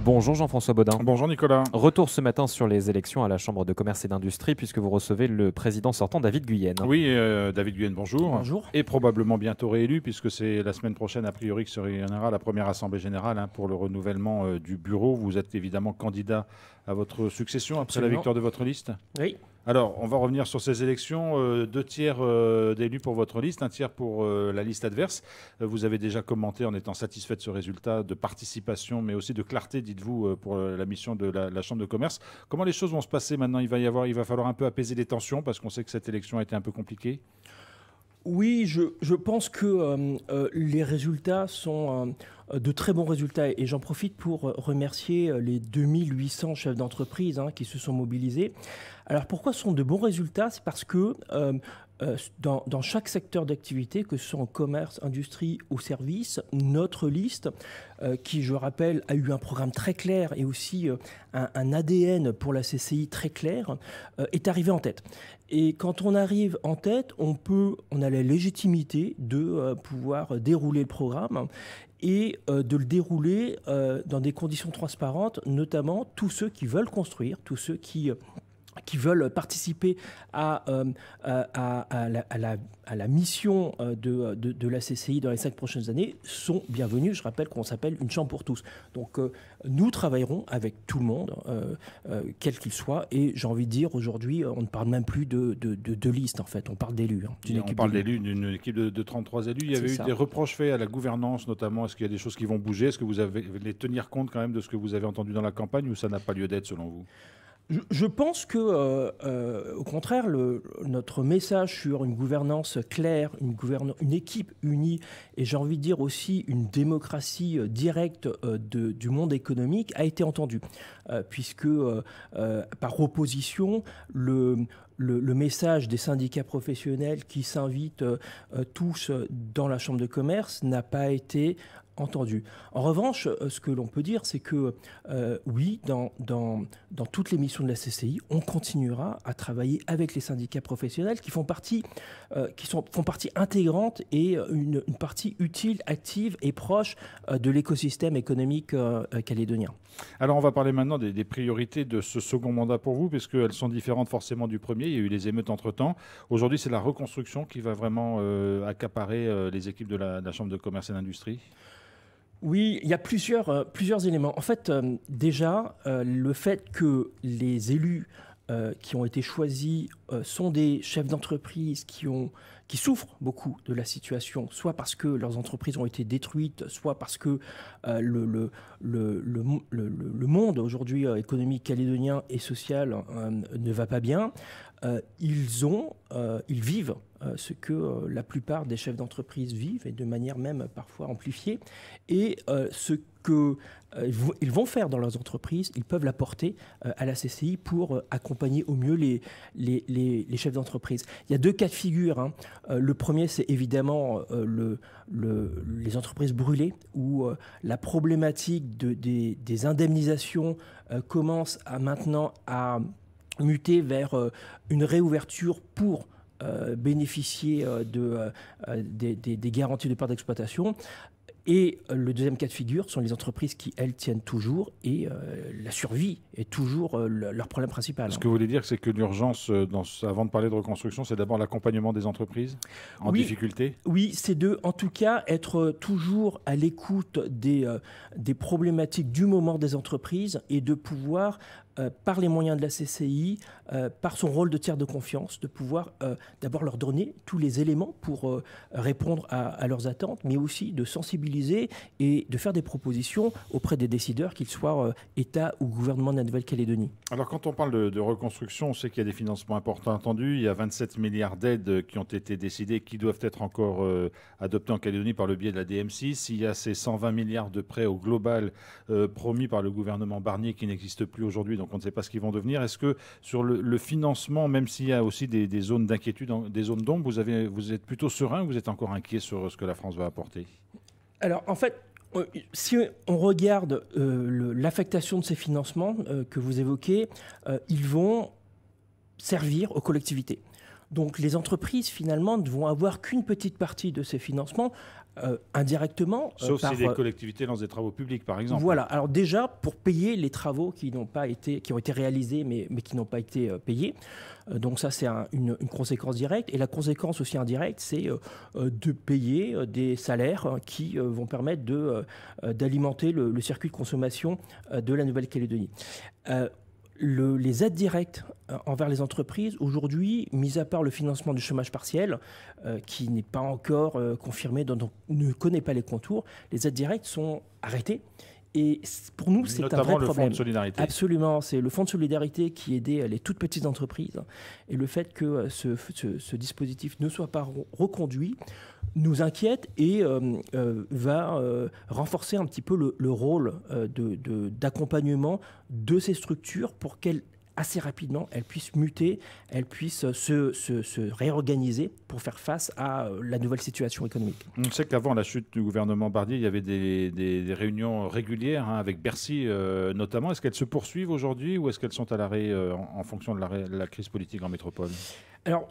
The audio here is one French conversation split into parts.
Bonjour Jean-François Baudin. Bonjour Nicolas. Retour ce matin sur les élections à la Chambre de commerce et d'industrie puisque vous recevez le président sortant David Guyenne. Oui, David Guyenne, bonjour. Bonjour. Et probablement bientôt réélu puisque c'est la semaine prochaine a priori que se réunira la première assemblée générale pour le renouvellement du bureau. Vous êtes évidemment candidat à votre succession après la victoire de votre liste. Oui. Alors, on va revenir sur ces élections. 2 tiers d'élus pour votre liste, 1 tiers pour la liste adverse. Vous avez déjà commenté en étant satisfait de ce résultat de participation, mais aussi de clarté, dites-vous, pour la mission de la Chambre de commerce. Comment les choses vont se passer maintenant ? Il va falloir un peu apaiser les tensions parce qu'on sait que cette élection a été un peu compliquée. Oui, je pense que les résultats sont de très bons résultats et j'en profite pour remercier les 2800 chefs d'entreprise qui se sont mobilisés. Alors pourquoi ce sont de bons résultats ? C'est parce que dans chaque secteur d'activité, que ce soit en commerce, industrie ou service, notre liste, qui je rappelle a eu un programme très clair et aussi un ADN pour la CCI très clair, est arrivée en tête. Et quand on arrive en tête, on a la légitimité de pouvoir dérouler le programme et de le dérouler dans des conditions transparentes, notamment tous ceux qui veulent construire, tous ceux qui veulent participer à la mission de la CCI dans les 5 prochaines années sont bienvenus. Je rappelle qu'on s'appelle une chambre pour tous. Donc nous travaillerons avec tout le monde, quel qu'il soit. Et j'ai envie de dire, aujourd'hui, on ne parle même plus de liste, en fait. On parle d'élus. On parle d'élus, d'une équipe de 33 élus. Il y avait eu des reproches faits à la gouvernance, notamment. Est-ce qu'il y a des choses qui vont bouger ? Est-ce que vous allez tenir compte quand même de ce que vous avez entendu dans la campagne ou ça n'a pas lieu d'être selon vous ? Je pense que, au contraire, notre message sur une gouvernance claire, une équipe unie, et j'ai envie de dire aussi une démocratie directe du monde économique a été entendu, puisque par opposition, le message des syndicats professionnels qui s'invitent tous dans la Chambre de commerce n'a pas été entendu. En revanche, ce que l'on peut dire, c'est que oui, dans toutes les missions de la CCI, on continuera à travailler avec les syndicats professionnels qui font partie intégrante et une partie utile, active et proche de l'écosystème économique calédonien. Alors on va parler maintenant des priorités de ce second mandat pour vous, puisqu'elles sont différentes forcément du premier. Il y a eu les émeutes entre-temps. Aujourd'hui, c'est la reconstruction qui va vraiment accaparer les équipes de la Chambre de commerce et d'industrie. Oui, il y a plusieurs éléments. En fait, déjà, le fait que les élus qui ont été choisis sont des chefs d'entreprise qui souffrent beaucoup de la situation, soit parce que leurs entreprises ont été détruites, soit parce que le monde aujourd'hui économique calédonien et social ne va pas bien. Ils vivent ce que la plupart des chefs d'entreprise vivent, et de manière même parfois amplifiée. Et ce qu'ils vont faire dans leurs entreprises, ils peuvent l'apporter à la CCI pour accompagner au mieux les chefs d'entreprise. Il y a 2 cas de figure. Le premier, c'est évidemment les entreprises brûlées, où la problématique des indemnisations commence maintenant à muter vers une réouverture pour bénéficier des garanties de part d'exploitation. Et le deuxième cas de figure sont les entreprises qui, elles, tiennent toujours et la survie est toujours leur problème principal. Ce que vous voulez dire, c'est que l'urgence, avant de parler de reconstruction, c'est d'abord l'accompagnement des entreprises en difficulté ? Oui, c'est en tout cas, être toujours à l'écoute des problématiques du moment des entreprises et de pouvoir, par les moyens de la CCI, par son rôle de tiers de confiance, de pouvoir d'abord leur donner tous les éléments pour répondre à leurs attentes, mais aussi de sensibiliser et de faire des propositions auprès des décideurs, qu'ils soient État ou gouvernement de la Nouvelle-Calédonie. Alors quand on parle de reconstruction, on sait qu'il y a des financements importants attendus. Il y a 27 milliards d'aides qui ont été décidées, qui doivent être encore adoptées en Calédonie par le biais de la DM6. Il y a ces 120 milliards de prêts au global promis par le gouvernement Barnier qui n'existent plus aujourd'hui, donc on ne sait pas ce qu'ils vont devenir. Est-ce que sur le financement, même s'il y a aussi des zones d'inquiétude, des zones d'ombre, vous êtes plutôt serein ou vous êtes encore inquiet sur ce que la France va apporter ? Alors en fait, si on regarde l'affectation de ces financements que vous évoquez, ils vont servir aux collectivités. Donc les entreprises, finalement, ne vont avoir qu'une petite partie de ces financements, indirectement. Sauf si les collectivités lancent des travaux publics, par exemple. Voilà. Alors déjà, pour payer les travaux qui ont été réalisés, mais qui n'ont pas été payés. Donc ça, c'est une conséquence directe. Et la conséquence aussi indirecte, c'est de payer des salaires qui vont permettre d'alimenter le circuit de consommation de la Nouvelle-Calédonie. Les aides directes envers les entreprises, aujourd'hui, mis à part le financement du chômage partiel, qui n'est pas encore confirmé, dont on ne connaît pas les contours, les aides directes sont arrêtées. Et pour nous, c'est un vrai problème. Notamment le fonds de solidarité. Absolument, c'est le fonds de solidarité qui aidait les toutes petites entreprises. Et le fait que ce dispositif ne soit pas reconduit nous inquiète et va renforcer un petit peu le rôle d'accompagnement de ces structures pour qu'elles assez rapidement, elles puissent muter, elles puissent se réorganiser pour faire face à la nouvelle situation économique. On sait qu'avant la chute du gouvernement Barnier, il y avait des réunions régulières avec Bercy notamment. Est-ce qu'elles se poursuivent aujourd'hui ou est-ce qu'elles sont à l'arrêt en fonction de la crise politique en métropole ? Alors,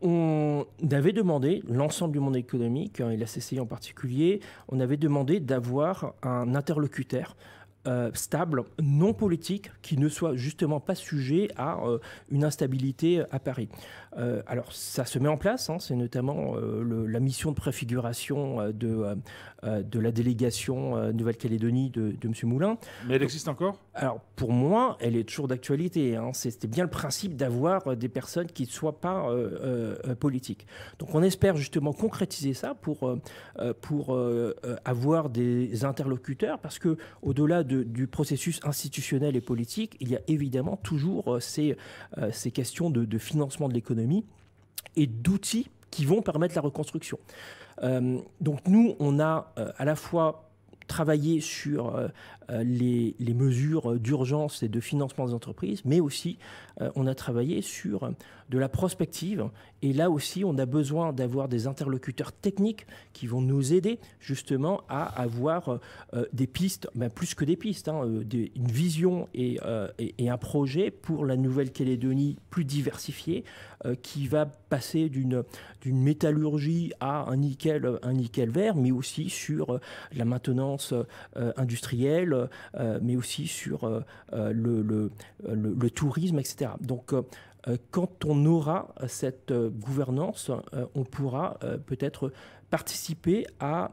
on avait demandé, l'ensemble du monde économique, et la CCI en particulier, on avait demandé d'avoir un interlocuteur stable, non politique, qui ne soit justement pas sujet à une instabilité à Paris. Alors ça se met en place, c'est notamment la mission de préfiguration de la délégation Nouvelle-Calédonie de M. Moulin. Mais elle existe encore ? Alors pour moi, elle est toujours d'actualité. C'était bien le principe d'avoir des personnes qui ne soient pas politiques. Donc on espère justement concrétiser ça pour avoir des interlocuteurs, parce que au-delà du processus institutionnel et politique, il y a évidemment toujours ces questions de financement de l'économie et d'outils qui vont permettre la reconstruction. Donc nous, on a à la fois travaillé sur les mesures d'urgence et de financement des entreprises, mais aussi on a travaillé sur de la prospective. Et là aussi, on a besoin d'avoir des interlocuteurs techniques qui vont nous aider justement à avoir des pistes, plus que des pistes, une vision et un projet pour la Nouvelle-Calédonie plus diversifiée, qui va passer d'une métallurgie à un nickel vert, mais aussi sur la maintenance industrielle, mais aussi sur le tourisme, etc. Donc, quand on aura cette gouvernance, on pourra peut-être participer à,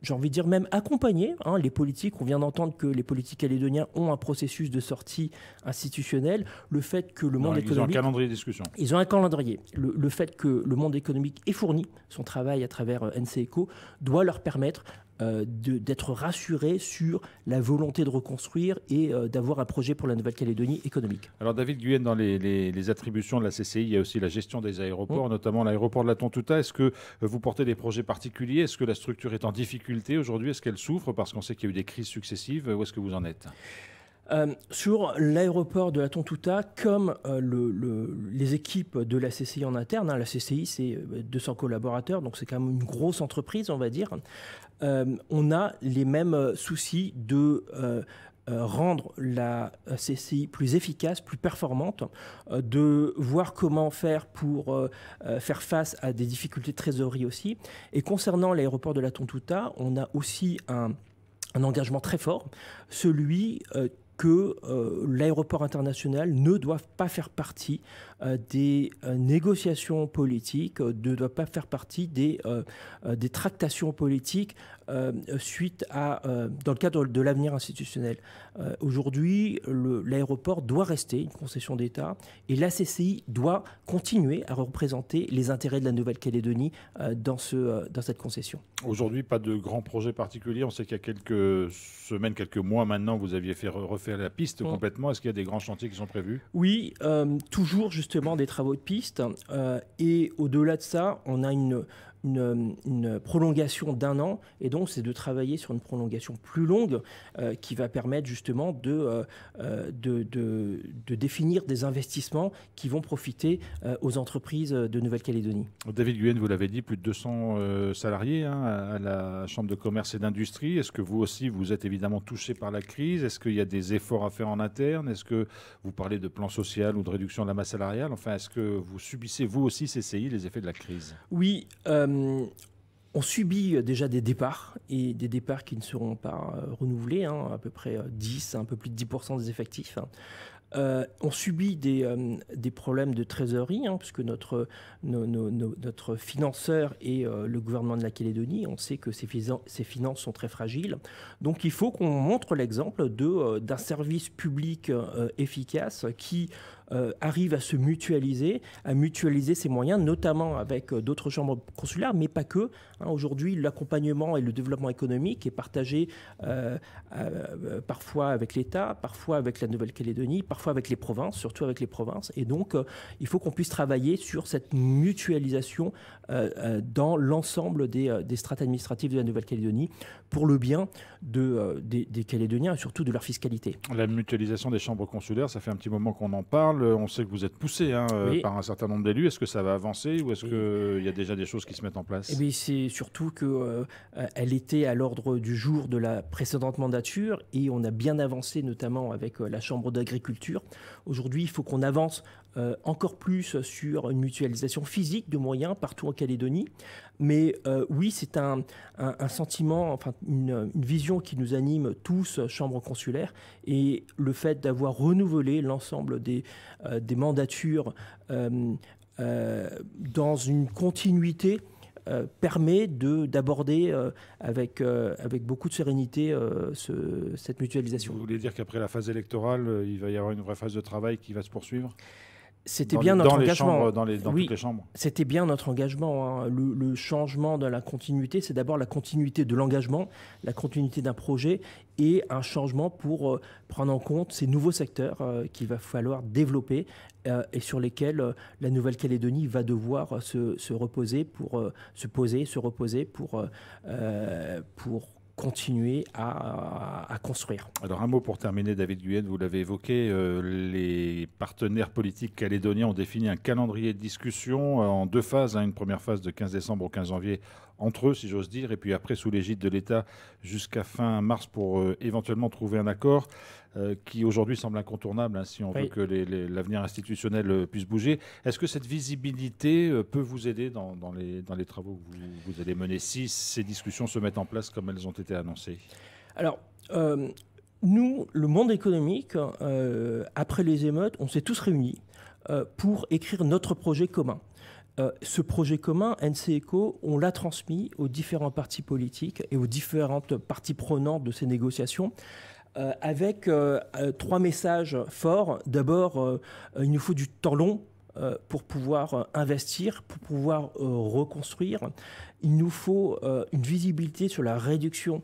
j'ai envie de dire même accompagner les politiques. On vient d'entendre que les politiques calédoniens ont un processus de sortie institutionnelle. Le fait que le monde économique... Ils ont un calendrier de discussion. Ils ont un calendrier. Le fait que le monde économique ait fourni son travail à travers NCECO doit leur permettre d'être rassurés sur la volonté de reconstruire et d'avoir un projet pour la Nouvelle-Calédonie économique. Alors David Guyenne, dans les attributions de la CCI, il y a aussi la gestion des aéroports, notamment l'aéroport de la Tontouta. Est-ce que vous portez des projets particuliers ? Est-ce que la structure est en difficulté aujourd'hui ? Est-ce qu'elle souffre parce qu'on sait qu'il y a eu des crises successives ? Où est-ce que vous en êtes ? Sur l'aéroport de la Tontouta, comme les équipes de la CCI en interne, la CCI c'est 200 collaborateurs, donc c'est quand même une grosse entreprise, on va dire, on a les mêmes soucis de rendre la CCI plus efficace, plus performante, de voir comment faire pour faire face à des difficultés de trésorerie aussi. Et concernant l'aéroport de la Tontouta, on a aussi un engagement très fort, celui que l'aéroport international ne doit pas faire partie des négociations politiques, ne doit pas faire partie des tractations politiques suite à, dans le cadre de l'avenir institutionnel. Aujourd'hui, l'aéroport doit rester une concession d'État et la CCI doit continuer à représenter les intérêts de la Nouvelle-Calédonie dans cette concession. Aujourd'hui, pas de grands projets particuliers. On sait qu'il y a quelques semaines, quelques mois maintenant, vous aviez refait la piste complètement. Est-ce qu'il y a des grands chantiers qui sont prévus ? Oui, toujours justement des travaux de piste. Et au-delà de ça, on a une prolongation d'1 an, et donc c'est de travailler sur une prolongation plus longue qui va permettre justement de définir des investissements qui vont profiter aux entreprises de Nouvelle-Calédonie. David Guyenne, vous l'avez dit, plus de 200 salariés à la Chambre de commerce et d'industrie. Est-ce que vous aussi, vous êtes évidemment touché par la crise ? Est-ce qu'il y a des efforts à faire en interne ? Est-ce que vous parlez de plan social ou de réduction de la masse salariale ? Enfin, est-ce que vous subissez vous aussi, CCI, les effets de la crise ? Oui, On subit déjà des départs, et des départs qui ne seront pas renouvelés, à peu près 10, un peu plus de 10% des effectifs. On subit des problèmes de trésorerie, puisque notre financeur est le gouvernement de la Calédonie. On sait que ses finances sont très fragiles. Donc il faut qu'on montre l'exemple d'un service public efficace qui arrive à se mutualiser, ses moyens, notamment avec d'autres chambres consulaires, mais pas que. Aujourd'hui, l'accompagnement et le développement économique est partagé parfois avec l'État, parfois avec la Nouvelle-Calédonie, parfois avec les provinces, surtout avec les provinces. Et donc, il faut qu'on puisse travailler sur cette mutualisation dans l'ensemble des strates administratives de la Nouvelle-Calédonie pour le bien des Calédoniens et surtout de leur fiscalité. La mutualisation des chambres consulaires, ça fait un petit moment qu'on en parle. On sait que vous êtes poussé Oui. par un certain nombre d'élus. Est-ce que ça va avancer ou est-ce qu'il y a déjà des choses qui se mettent en place? Eh bien, c'est surtout qu'elle était à l'ordre du jour de la précédente mandature et on a bien avancé, notamment avec la Chambre d'agriculture. Aujourd'hui, il faut qu'on avance encore plus sur une mutualisation physique de moyens partout en Calédonie. Mais oui, c'est un sentiment, enfin une vision qui nous anime tous, chambres consulaires, et le fait d'avoir renouvelé l'ensemble des mandatures dans une continuité permet d'aborder avec beaucoup de sérénité cette mutualisation. Vous voulez dire qu'après la phase électorale, il va y avoir une vraie phase de travail qui va se poursuivre? C'était bien notre engagement. Dans Oui, toutes les chambres. C'était bien notre engagement. Le changement de la continuité, c'est d'abord la continuité de l'engagement, la continuité d'un projet et un changement pour prendre en compte ces nouveaux secteurs qu'il va falloir développer et sur lesquels la Nouvelle-Calédonie va devoir se reposer pour continuer à construire. Alors un mot pour terminer, David Guyenne, vous l'avez évoqué, les partenaires politiques calédoniens ont défini un calendrier de discussion en 2 phases, une première phase de 15 décembre au 15 janvier entre eux, si j'ose dire, et puis après sous l'égide de l'État jusqu'à fin mars pour éventuellement trouver un accord qui aujourd'hui semble incontournable si on veut que l'avenir institutionnel puisse bouger. Est-ce que cette visibilité peut vous aider dans les travaux que vous allez mener si ces discussions se mettent en place comme elles ont été annoncées? Alors, nous, le monde économique, après les émeutes, on s'est tous réunis pour écrire notre projet commun. Ce projet commun, NCECO, on l'a transmis aux différents partis politiques et aux différentes parties prenantes de ces négociations avec 3 messages forts. D'abord, il nous faut du temps long pour pouvoir investir, pour pouvoir reconstruire. Il nous faut une visibilité sur la réduction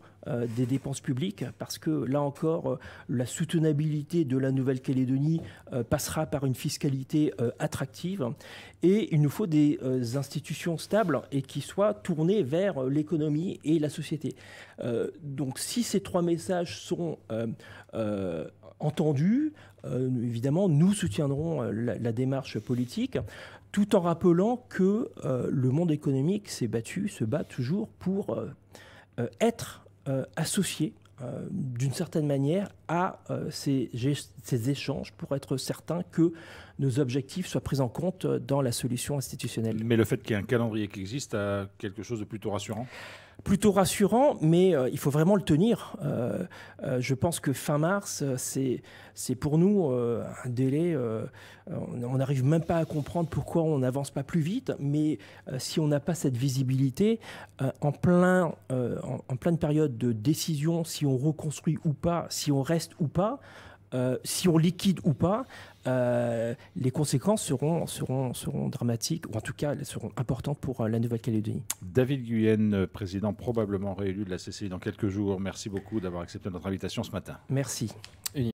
des dépenses publiques parce que là encore, la soutenabilité de la Nouvelle-Calédonie passera par une fiscalité attractive et il nous faut des institutions stables et qui soient tournées vers l'économie et la société. Donc si ces 3 messages sont entendus, évidemment, nous soutiendrons la démarche politique, tout en rappelant que le monde économique se bat toujours pour être associé d'une certaine manière à ces échanges pour être certain que nos objectifs soient pris en compte dans la solution institutionnelle. Mais le fait qu'il y ait un calendrier qui existe a quelque chose de plutôt rassurant? Plutôt rassurant, mais il faut vraiment le tenir. Je pense que fin mars, c'est pour nous un délai. On n'arrive même pas à comprendre pourquoi on n'avance pas plus vite, mais si on n'a pas cette visibilité, en pleine période de décision, si on reconstruit ou pas, si on reste ou pas, si on liquide ou pas, les conséquences seront dramatiques, ou en tout cas, elles seront importantes pour la Nouvelle-Calédonie. David Guyenne, président probablement réélu de la CCI dans quelques jours. Merci beaucoup d'avoir accepté notre invitation ce matin. Merci.